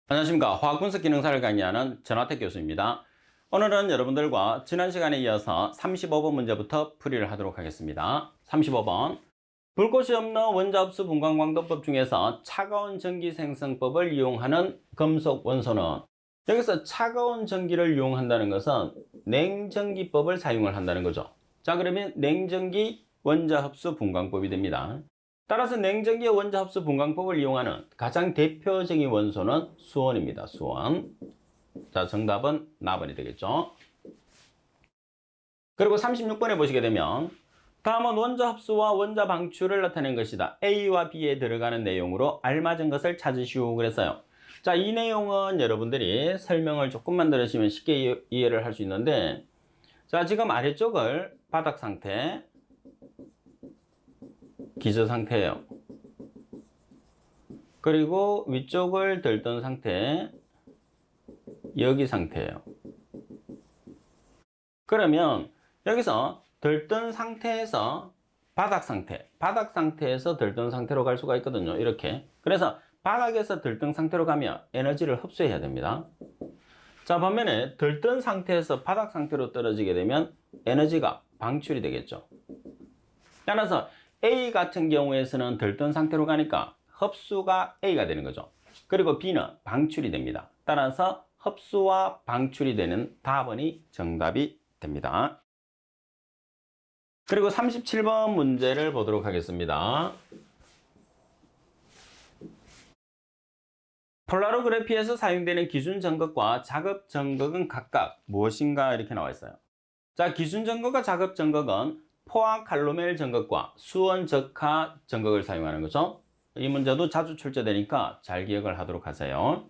안녕하십니까. 화학분석 기능사를 강의하는 전화택 교수입니다. 오늘은 여러분들과 지난 시간에 이어서 35번 문제부터 풀이를 하도록 하겠습니다. 35번. 불꽃이 없는 원자흡수 분광광도법 중에서 차가운 전기 생성법을 이용하는 금속 원소는, 여기서 차가운 전기를 이용한다는 것은 냉전기법을 사용을 한다는 거죠. 자, 그러면 냉전기 원자흡수 분광법이 됩니다. 따라서 냉전기의 원자흡수 분광법을 이용하는 가장 대표적인 원소는 수원입니다. 수원. 자, 정답은 나번이 되겠죠. 그리고 36번에 보시게 되면 다음은 원자 흡수와 원자 방출을 나타낸 것이다. A와 B에 들어가는 내용으로 알맞은 것을 찾으시오 그랬어요. 자, 이 내용은 여러분들이 설명을 조금만 들으시면 쉽게 이해를 할 수 있는데, 자, 지금 아래쪽을 바닥 상태, 기저 상태예요. 그리고 위쪽을 들뜬 상태, 여기 상태예요. 그러면 여기서 들뜬 상태에서 바닥 상태에서 들뜬 상태로 갈 수가 있거든요. 이렇게. 그래서 바닥에서 들뜬 상태로 가면 에너지를 흡수해야 됩니다. 자, 반면에 들뜬 상태에서 바닥 상태로 떨어지게 되면 에너지가 방출이 되겠죠. 따라서 A 같은 경우에서는 들뜬 상태로 가니까 흡수가 A가 되는 거죠. 그리고 B는 방출이 됩니다. 따라서 흡수와 방출이 되는 답은이 정답이 됩니다. 그리고 37번 문제를 보도록 하겠습니다. 폴라로그래피에서 사용되는 기준 점극과 작업 점극은 각각 무엇인가 이렇게 나와 있어요. 자, 기준 점극과 작업 점극은 포화 칼로멜 점극과 수원 적화 점극을 사용하는 거죠. 이 문제도 자주 출제되니까 잘 기억을 하도록 하세요.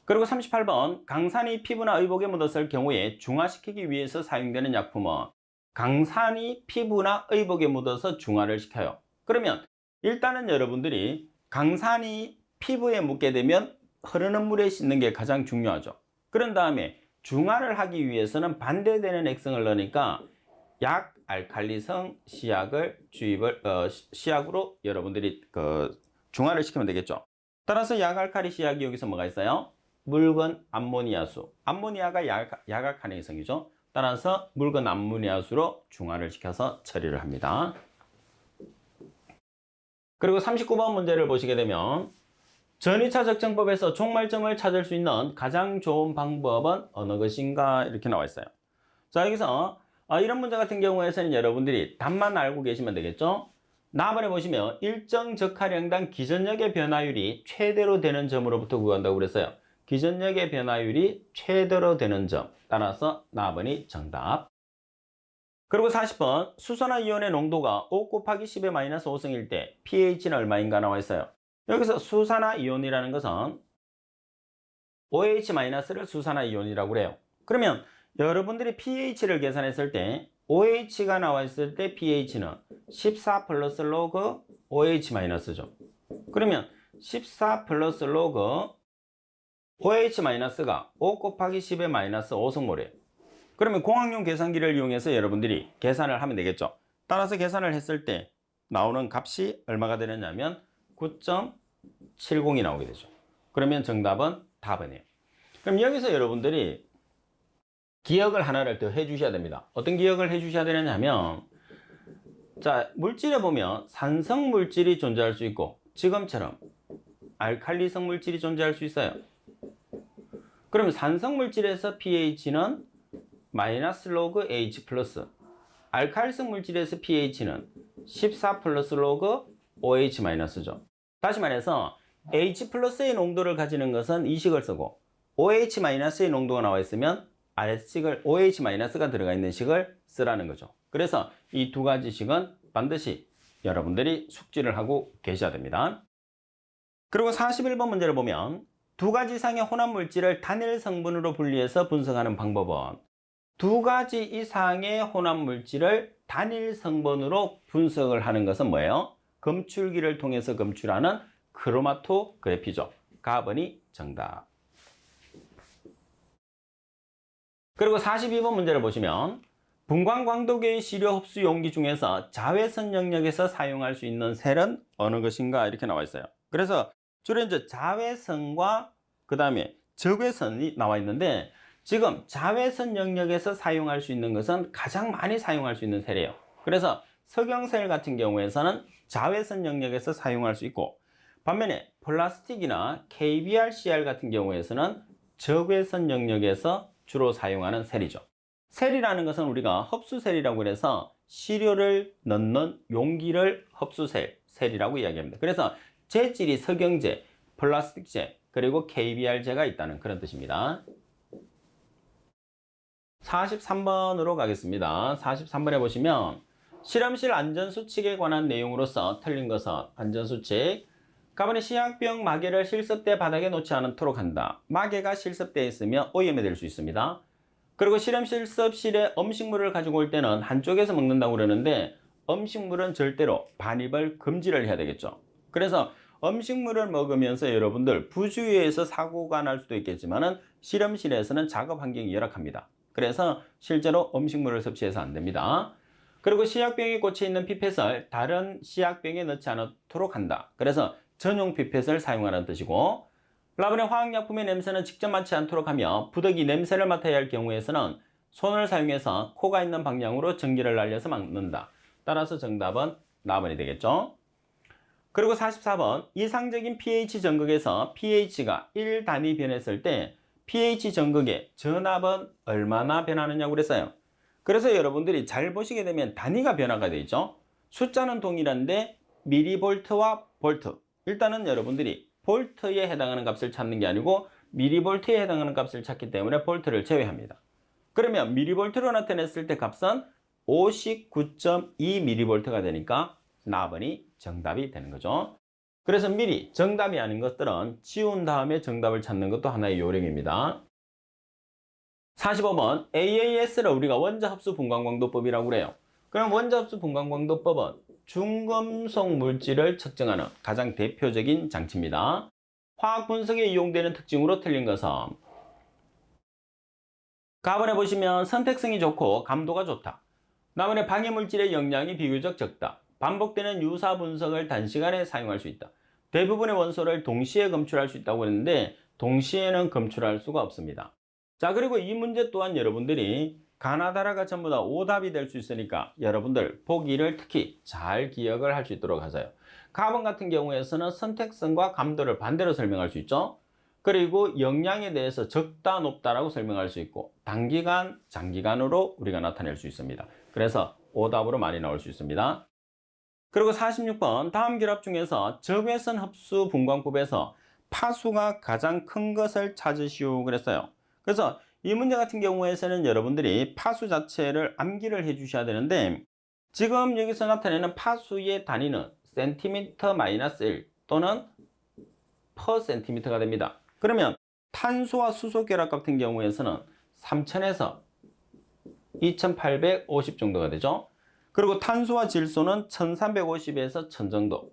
그리고 38번 강산이 피부나 의복에 묻었을 경우에 중화시키기 위해서 사용되는 약품은, 강산이 피부나 의복에 묻어서 중화를 시켜요. 그러면 일단은 여러분들이 강산이 피부에 묻게 되면 흐르는 물에 씻는 게 가장 중요하죠. 그런 다음에 중화를 하기 위해서는 반대되는 액성을 넣으니까 약 알칼리성 시약을 시약으로 여러분들이 중화를 시키면 되겠죠. 따라서 약 알칼리 시약이 여기서 뭐가 있어요? 묽은 암모니아수. 암모니아가 약알칼리성이죠. 따라서 묽은 암모니아수로 중화를 시켜서 처리를 합니다. 그리고 39번 문제를 보시게 되면 전이차 적정법에서 종말점을 찾을 수 있는 가장 좋은 방법은 어느 것인가 이렇게 나와 있어요. 자, 여기서 이런 문제 같은 경우에서는 여러분들이 답만 알고 계시면 되겠죠. 나번에 보시면 일정 적하량당 기전력의 변화율이 최대로 되는 점으로부터 구한다고 그랬어요. 기전력의 변화율이 최대로 되는 점. 따라서 나번이 정답. 그리고 40번 수산화이온의 농도가 5 곱하기 10의 마이너스 5승일 때 pH는 얼마인가 나와 있어요. 여기서 수산화이온이라는 것은 OH-를 수산화이온이라고 그래요. 그러면 여러분들이 pH를 계산했을 때 OH가 나와 있을 때 pH는 14 플러스 로그 OH-죠. 그러면 14 플러스 로그 OH-가 5 곱하기 10의 마이너스 5승모래요. 그러면 공학용 계산기를 이용해서 여러분들이 계산을 하면 되겠죠. 따라서 계산을 했을 때 나오는 값이 얼마가 되느냐면 9.70이 나오게 되죠. 그러면 정답은 답이네요. 그럼 여기서 여러분들이 기억을 하나를 더 해주셔야 됩니다. 어떤 기억을 해주셔야 되느냐면, 자, 물질에 보면 산성 물질이 존재할 수 있고 지금처럼 알칼리성 물질이 존재할 수 있어요. 그럼 산성 물질에서 pH는 마이너스 로그 H 플러스, 알칼리성 물질에서 pH는 14 플러스 로그 OH 마이너스죠. 다시 말해서 H 플러스의 농도를 가지는 것은 이 식을 쓰고, OH 마이너스의 농도가 나와 있으면 아래식을 OH 마이너스가 들어가 있는 식을 쓰라는 거죠. 그래서 이 두 가지 식은 반드시 여러분들이 숙지를 하고 계셔야 됩니다. 그리고 41번 문제를 보면 두 가지 이상의 혼합 물질을 단일 성분으로 분리해서 분석하는 방법은, 두 가지 이상의 혼합 물질을 단일 성분으로 분석을 하는 것은 뭐예요? 검출기를 통해서 검출하는 크로마토그래피죠. 가번이 정답. 그리고 42번 문제를 보시면 분광광도계의 시료 흡수 용기 중에서 자외선 영역에서 사용할 수 있는 셀은 어느 것인가 이렇게 나와 있어요. 그래서 주로 이제 자외선과 그 다음에 적외선이 나와 있는데 지금 자외선 영역에서 사용할 수 있는 것은 가장 많이 사용할 수 있는 셀이에요. 그래서 석영셀 같은 경우에서는 자외선 영역에서 사용할 수 있고 반면에 플라스틱이나 KBR-CR 같은 경우에서는 적외선 영역에서 주로 사용하는 셀이죠. 셀이라는 것은 우리가 흡수셀이라고 해서 시료를 넣는 용기를 흡수셀이라고 이야기합니다. 그래서 재질이 석영재, 플라스틱재, 그리고 KBR재가 있다는 그런 뜻입니다. 43번으로 가겠습니다. 43번에 보시면 실험실 안전수칙에 관한 내용으로서 틀린 것은 안전수칙. 가번에 시약병 마개를 실습대 바닥에 놓지 않도록 한다. 마개가 실습대에 있으면 오염이 될 수 있습니다. 그리고 실습실에 음식물을 가지고 올 때는 한쪽에서 먹는다고 그러는데 음식물은 절대로 반입을 금지를 해야 되겠죠. 그래서 음식물을 먹으면서 여러분들 부주의해서 사고가 날 수도 있겠지만은 실험실에서는 작업 환경이 열악합니다. 그래서 실제로 음식물을 섭취해서 안 됩니다. 그리고 시약병에 꽂혀 있는 피펫을 다른 시약병에 넣지 않도록 한다. 그래서 전용 피펫을 사용하라는 뜻이고 라벤의 화학약품의 냄새는 직접 맡지 않도록 하며 부득이 냄새를 맡아야 할 경우에서는 손을 사용해서 코가 있는 방향으로 전기를 날려서 막는다. 따라서 정답은 라벤이 되겠죠. 그리고 44번 이상적인 pH 전극에서 pH가 1단위 변했을 때 pH 전극의 전압은 얼마나 변하느냐고 그랬어요. 그래서 여러분들이 잘 보시게 되면 단위가 변화가 되죠. 숫자는 동일한데 미리볼트와 볼트. 일단은 여러분들이 볼트에 해당하는 값을 찾는 게 아니고 미리볼트에 해당하는 값을 찾기 때문에 볼트를 제외합니다. 그러면 미리볼트로 나타냈을 때 값은 59.2mV가 되니까 4번이 정답이 되는 거죠. 그래서 미리 정답이 아닌 것들은 지운 다음에 정답을 찾는 것도 하나의 요령입니다. 45번 AAS를 우리가 원자흡수 분광광도법이라고 그래요. 그럼 원자흡수 분광광도법은 중금속 물질을 측정하는 가장 대표적인 장치입니다. 화학 분석에 이용되는 특징으로 틀린 것은 가번에 보시면 선택성이 좋고 감도가 좋다. 나머지 방해물질의 영향이 비교적 적다. 반복되는 유사 분석을 단시간에 사용할 수 있다. 대부분의 원소를 동시에 검출할 수 있다고 했는데 동시에는 검출할 수가 없습니다. 자, 그리고 이 문제 또한 여러분들이 가나다라가 전부 다 오답이 될 수 있으니까 여러분들 보기를 특히 잘 기억을 할 수 있도록 하세요. 가번 같은 경우에서는 선택성과 감도를 반대로 설명할 수 있죠. 그리고 영양에 대해서 적다 높다라고 설명할 수 있고 단기간, 장기간으로 우리가 나타낼 수 있습니다. 그래서 오답으로 많이 나올 수 있습니다. 그리고 46번 다음 결합 중에서 적외선 흡수 분광법에서 파수가 가장 큰 것을 찾으시오 그랬어요. 그래서 이 문제 같은 경우에서는 여러분들이 파수 자체를 암기를 해 주셔야 되는데 지금 여기서 나타내는 파수의 단위는 센티미터 마이너스 1 또는 퍼 센티미터가 됩니다. 그러면 탄소와 수소 결합 같은 경우에서는 3000에서 2850 정도가 되죠. 그리고 탄소와 질소는 1350에서 1000 정도.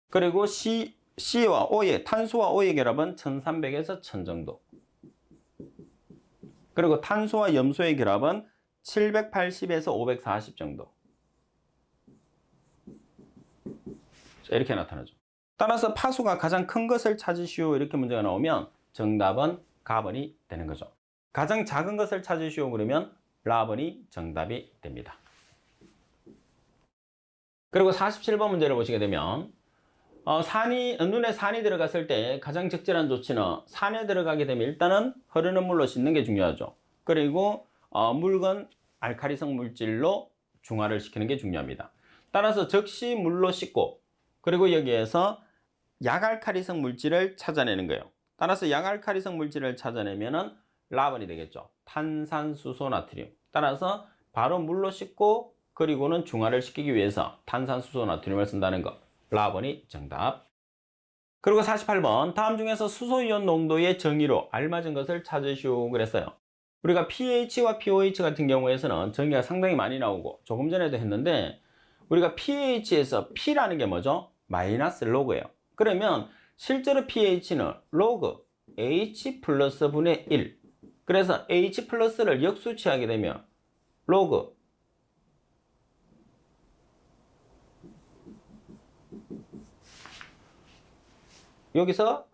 그리고 C와 O의 탄소와 O의 결합은 1300에서 1000 정도. 그리고 탄소와 염소의 결합은 780에서 540 정도. 자, 이렇게 나타나죠. 따라서 파수가 가장 큰 것을 찾으시오 이렇게 문제가 나오면 정답은 가번이 되는 거죠. 가장 작은 것을 찾으시오 그러면 라번이 정답이 됩니다. 그리고 47번 문제를 보시게 되면 눈에 산이 들어갔을 때 가장 적절한 조치는 산에 들어가게 되면 일단은 흐르는 물로 씻는 게 중요하죠. 그리고 묽은 알칼리성 물질로 중화를 시키는 게 중요합니다. 따라서 적시 물로 씻고 그리고 여기에서 약알칼리성 물질을 찾아내는 거예요. 따라서 약알칼리성 물질을 찾아내면은 라번이 되겠죠. 탄산수소 나트륨. 따라서 바로 물로 씻고 그리고는 중화를 시키기 위해서 탄산수소 나트륨을 쓴다는 것. 라번이 정답. 그리고 48번 다음 중에서 수소이온 농도의 정의로 알맞은 것을 찾으시오 그랬어요. 우리가 pH와 pOH 같은 경우에서는 정의가 상당히 많이 나오고 조금 전에도 했는데 우리가 pH에서 P라는 게 뭐죠? 마이너스 로그예요. 그러면 실제로 pH는 로그 H 플러스 분의 1. 그래서 H 플러스를 역수치하게 되면 로그 여기서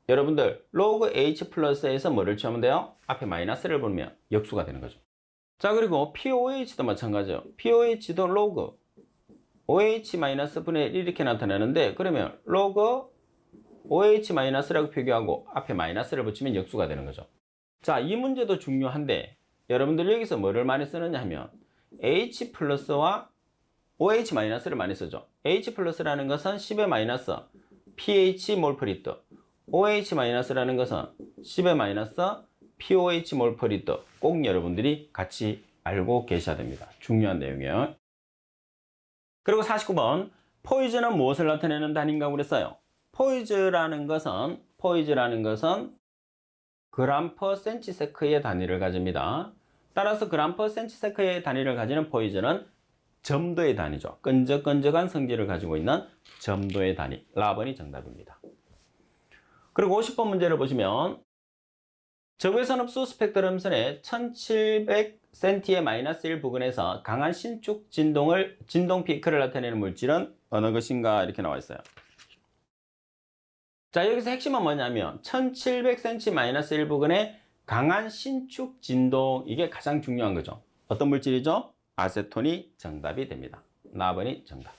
여러분들 로그 H 플러스에서 뭐를 취하면 돼요? 앞에 마이너스를 보면 역수가 되는 거죠. 자, 그리고 POH도 마찬가지예요. POH도 로그 OH 마이너스 분의 1 이렇게 나타나는데, 그러면 로그 OH 마이너스라고 표기하고 앞에 마이너스를 붙이면 역수가 되는 거죠. 자, 이 문제도 중요한데 여러분들 여기서 뭐를 많이 쓰느냐 하면 H 플러스와 OH 마이너스를 많이 쓰죠. H 플러스라는 것은 10의 마이너스 pH 몰 per 리터, OH 마이너스라는 것은 10의 마이너스 POH 몰 per 리터. 꼭 여러분들이 같이 알고 계셔야 됩니다. 중요한 내용이에요. 그리고 49번, 포이즈는 무엇을 나타내는 단위인가 그랬어요. 포이즈라는 것은 그람 퍼 센치세크의 단위를 가집니다. 따라서 그람 퍼 센치세크의 단위를 가지는 포이즈는 점도의 단위죠. 끈적끈적한 성질을 가지고 있는 점도의 단위. 라번이 정답입니다. 그리고 50번 문제를 보시면 적외선 흡수 스펙트럼선의 1700cm의 마이너스 1 부근에서 강한 신축 진동 피크를 나타내는 물질은 어느 것인가 이렇게 나와 있어요. 자, 여기서 핵심은 뭐냐면 1700cm 마이너스 1 부근의 강한 신축 진동, 이게 가장 중요한 거죠. 어떤 물질이죠? 아세톤이 정답이 됩니다. 나번이 정답.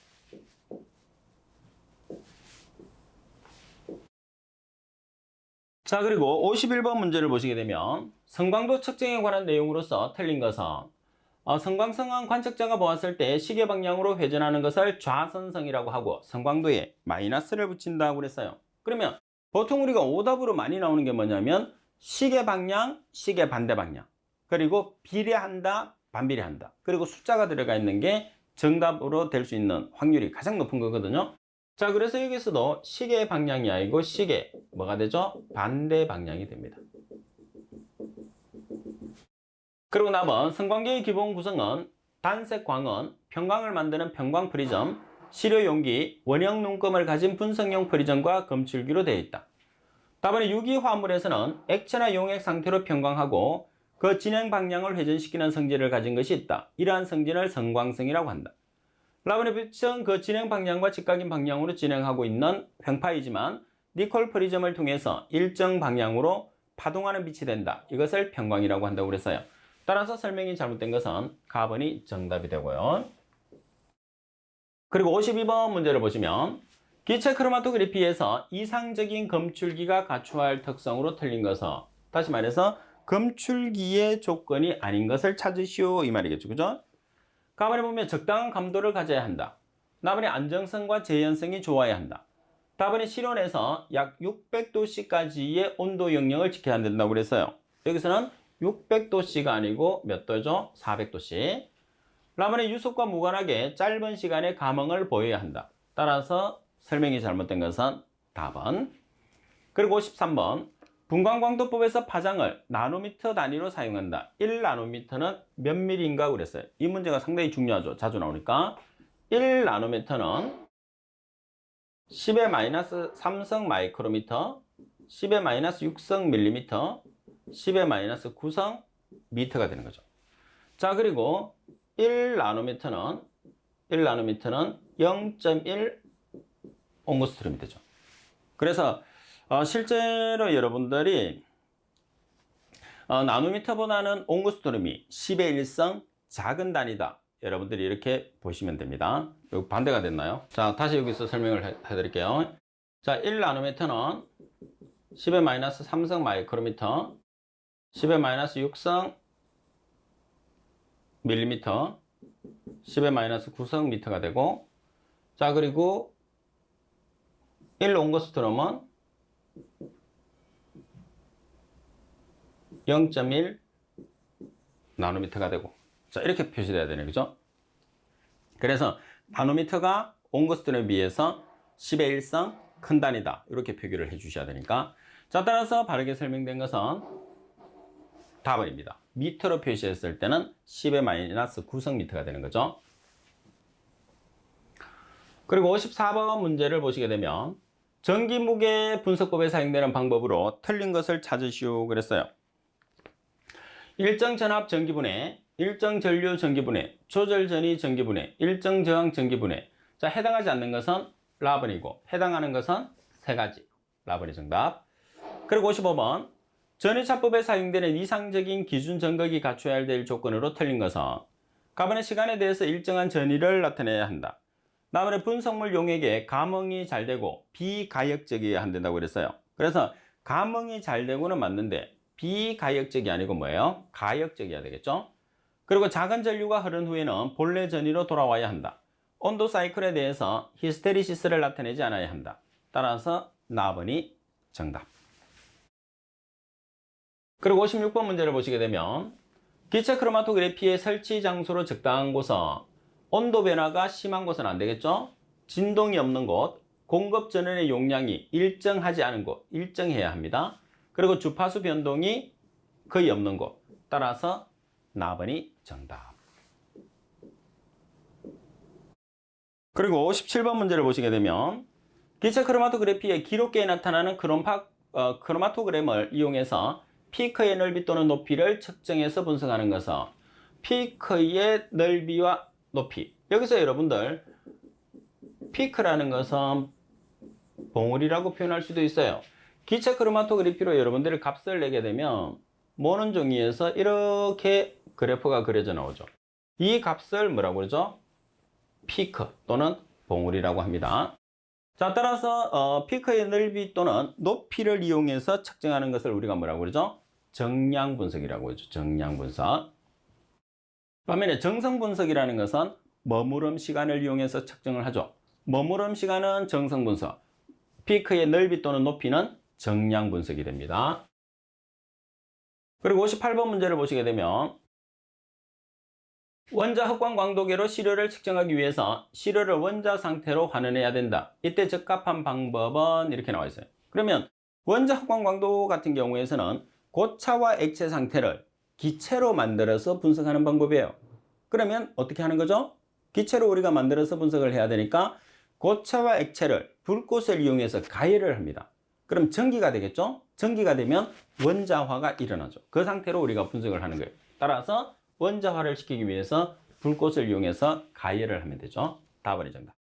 자, 그리고 51번 문제를 보시게 되면 성광도 측정에 관한 내용으로서 틀린 것은 성광성은 관측자가 보았을 때 시계 방향으로 회전하는 것을 좌선성이라고 하고 성광도에 마이너스를 붙인다고 그랬어요. 그러면 보통 우리가 오답으로 많이 나오는 게 뭐냐면 시계 방향, 시계 반대 방향, 그리고 비례한다, 반비례한다, 그리고 숫자가 들어가 있는 게 정답으로 될 수 있는 확률이 가장 높은 거거든요. 자, 그래서 여기서도 시계 방향이 아니고 시계 뭐가 되죠? 반대 방향이 됩니다. 그리고 남은 성광계의 기본 구성은 단색 광원, 평광을 만드는 평광 프리즘, 시료 용기, 원형 눈금을 가진 분석용 프리즘과 검출기로 되어 있다. 답은 유기 화물에서는 액체나 용액 상태로 평광하고 그 진행 방향을 회전시키는 성질을 가진 것이 있다. 이러한 성질을 성광성이라고 한다. 라번의 빛은 그 진행 방향과 직각인 방향으로 진행하고 있는 횡파이지만 니콜 프리즘을 통해서 일정 방향으로 파동하는 빛이 된다. 이것을 평광이라고 한다고 그랬어요. 따라서 설명이 잘못된 것은 가번이 정답이 되고요. 그리고 52번 문제를 보시면 기체 크로마토그래피에서 이상적인 검출기가 갖춰야 할 특성으로 틀린 것은, 다시 말해서 검출기의 조건이 아닌 것을 찾으시오 이 말이겠죠. 그죠? 가번에 보면 적당한 감도를 가져야 한다. 나번에 안정성과 재현성이 좋아야 한다. 다번에 실온에서 약 600도씨까지의 온도 영역을 지켜야 된다고 그랬어요. 여기서는 600도씨가 아니고 몇 도죠? 400도씨. 라번에 유속과 무관하게 짧은 시간에 감흥을 보여야 한다. 따라서 설명이 잘못된 것은 답은. 그리고 53번, 분광광도법에서 파장을 나노미터 단위로 사용한다. 1나노미터는 몇 밀리인가 그랬어요. 이 문제가 상당히 중요하죠. 자주 나오니까. 1나노미터는 10의 마이너스 3성 마이크로미터, 10의 마이너스 6성 밀리미터, 10의 마이너스 9성 미터가 되는 거죠. 자, 그리고 1나노미터는 0.1 옹거스트럼이 되죠. 그래서 실제로 여러분들이 나노미터보다는 옹거스트럼이 10의 1성 작은 단위다. 여러분들이 이렇게 보시면 됩니다. 여기 반대가 됐나요? 자, 다시 여기서 설명을 해드릴게요. 자, 1나노미터는 10의 마이너스 3성 마이크로미터, 10의 마이너스 6성 밀리미터, 10의 마이너스 9성 미터가 되고, 자, 그리고 1옹거스트럼은 0.1 나노미터가 되고, 자, 이렇게 표시돼야 되는 거죠. 그래서 나노미터가 옹거스트럼에 비해서 10의 1성 큰 단위다. 이렇게 표기를 해 주셔야 되니까. 자, 따라서 바르게 설명된 것은 답은입니다. 미터로 표시했을 때는 10의 마이너스 9성 미터가 되는 거죠. 그리고 54번 문제를 보시게 되면 전기무게 분석법에 사용되는 방법으로 틀린 것을 찾으시오 그랬어요. 일정 전압 전기분해, 일정 전류 전기분해, 조절 전위 전기분해, 일정 저항 전기분해. 자, 해당하지 않는 것은 라번이고 해당하는 것은 세 가지. 라번이 정답. 그리고 55번. 전위차법에 사용되는 이상적인 기준 정각이 갖춰야 될 조건으로 틀린 것은 가번의 시간에 대해서 일정한 전위를 나타내야 한다. 나번의 분석물 용액에 감응이 잘 되고 비가역적이어야 한다고 그랬어요. 그래서 감응이 잘 되고는 맞는데 비가역적이 아니고 뭐예요? 가역적이어야 되겠죠? 그리고 작은 전류가 흐른 후에는 본래 전위로 돌아와야 한다. 온도 사이클에 대해서 히스테리시스를 나타내지 않아야 한다. 따라서 나번이 정답. 그리고 56번 문제를 보시게 되면 기체 크로마토그래피의 설치 장소로 적당한 곳은 온도 변화가 심한 곳은 안 되겠죠? 진동이 없는 곳, 공급 전원의 용량이 일정하지 않은 곳, 일정해야 합니다. 그리고 주파수 변동이 거의 없는 곳. 따라서 나번이 정답. 그리고 57번 문제를 보시게 되면 기체 크로마토그래피의 기록계에 나타나는 크로마토그램을 이용해서 피크의 넓이 또는 높이를 측정해서 분석하는 것은 피크의 넓이와 높이. 여기서 여러분들 피크라는 것은 봉우리라고 표현할 수도 있어요. 기체 크로마토그래피로 여러분들이 값을 내게 되면 모는 종이에서 이렇게 그래프가 그려져 나오죠. 이 값을 뭐라고 그러죠? 피크 또는 봉우리라고 합니다. 자, 따라서 피크의 넓이 또는 높이를 이용해서 측정하는 것을 우리가 뭐라고 그러죠? 정량 분석이라고 하죠. 정량 분석. 반면에 정성 분석이라는 것은 머무름 시간을 이용해서 측정을 하죠. 머무름 시간은 정성 분석, 피크의 넓이 또는 높이는 정량 분석이 됩니다. 그리고 58번 문제를 보시게 되면 원자 흑광 광도계로 시료를 측정하기 위해서 시료를 원자 상태로 환원해야 된다. 이때 적합한 방법은 이렇게 나와 있어요. 그러면 원자 흑광 광도 같은 경우에서는 고차와 액체 상태를 기체로 만들어서 분석하는 방법이에요. 그러면 어떻게 하는 거죠? 기체로 우리가 만들어서 분석을 해야 되니까 고차와 액체를 불꽃을 이용해서 가열을 합니다. 그럼 전기가 되겠죠? 전기가 되면 원자화가 일어나죠. 그 상태로 우리가 분석을 하는 거예요. 따라서 원자화를 시키기 위해서 불꽃을 이용해서 가열을 하면 되죠. 답은 정답.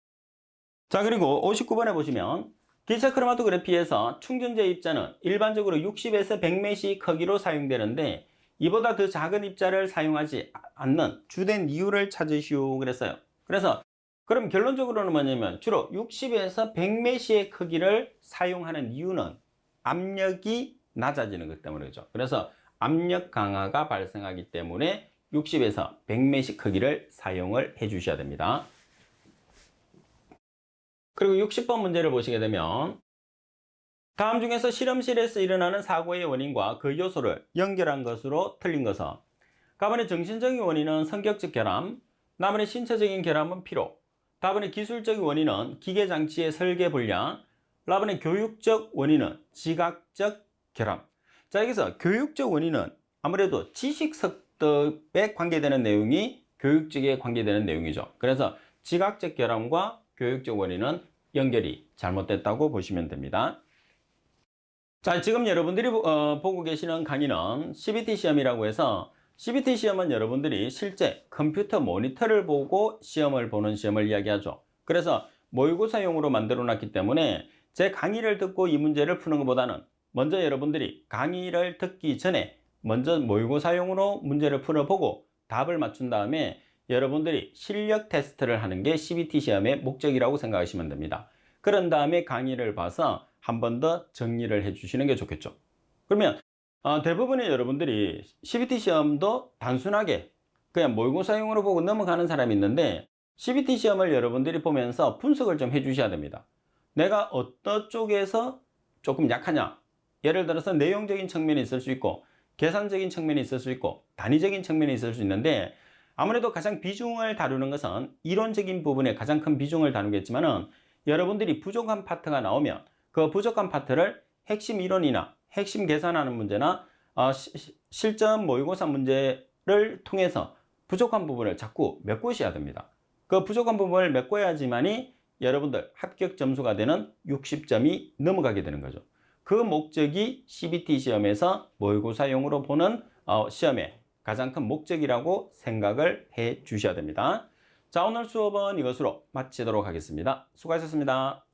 자, 그리고 59번에 보시면 기체 크로마토그래피에서 충전재 입자는 일반적으로 60에서 100메시 크기로 사용되는데 이보다 더 작은 입자를 사용하지 않는 주된 이유를 찾으시오 그랬어요. 그래서 그럼 결론적으로는 뭐냐면 주로 60에서 100메시의 크기를 사용하는 이유는 압력이 낮아지는 것 때문이죠. 그래서 압력 강화가 발생하기 때문에 60에서 100메시 크기를 사용을 해 주셔야 됩니다. 그리고 60번 문제를 보시게 되면 다음 중에서 실험실에서 일어나는 사고의 원인과 그 요소를 연결한 것으로 틀린 것은 가번의 정신적인 원인은 성격적 결함, 나번의 신체적인 결함은 피로, 다번의 기술적인 원인은 기계장치의 설계 불량, 라번의 교육적 원인은 지각적 결함. 자, 여기서 교육적 원인은 아무래도 지식 습득에 관계되는 내용이 교육적에 관계되는 내용이죠. 그래서 지각적 결함과 교육적 원인은 연결이 잘못됐다고 보시면 됩니다. 자, 지금 여러분들이 보고 계시는 강의는 CBT 시험이라고 해서 CBT 시험은 여러분들이 실제 컴퓨터 모니터를 보고 시험을 보는 시험을 이야기하죠. 그래서 모의고사용으로 만들어 놨기 때문에 제 강의를 듣고 이 문제를 푸는 것보다는 먼저 여러분들이 강의를 듣기 전에 먼저 모의고사용으로 문제를 풀어보고 답을 맞춘 다음에 여러분들이 실력 테스트를 하는 게 CBT 시험의 목적이라고 생각하시면 됩니다. 그런 다음에 강의를 봐서 한 번 더 정리를 해 주시는 게 좋겠죠. 그러면 대부분의 여러분들이 CBT 시험도 단순하게 그냥 모의고사용으로 보고 넘어가는 사람이 있는데 CBT 시험을 여러분들이 보면서 분석을 좀 해 주셔야 됩니다. 내가 어떤 쪽에서 조금 약하냐. 예를 들어서 내용적인 측면이 있을 수 있고 계산적인 측면이 있을 수 있고 단위적인 측면이 있을 수 있는데 아무래도 가장 비중을 다루는 것은 이론적인 부분에 가장 큰 비중을 다루겠지만은 여러분들이 부족한 파트가 나오면 그 부족한 파트를 핵심 이론이나 핵심 계산하는 문제나 실전 모의고사 문제를 통해서 부족한 부분을 자꾸 메꾸셔야 됩니다. 그 부족한 부분을 메꿔야지만이 여러분들 합격 점수가 되는 60점이 넘어가게 되는 거죠. 그 목적이 CBT 시험에서 모의고사용으로 보는 시험의 가장 큰 목적이라고 생각을 해 주셔야 됩니다. 자, 오늘 수업은 이것으로 마치도록 하겠습니다. 수고하셨습니다.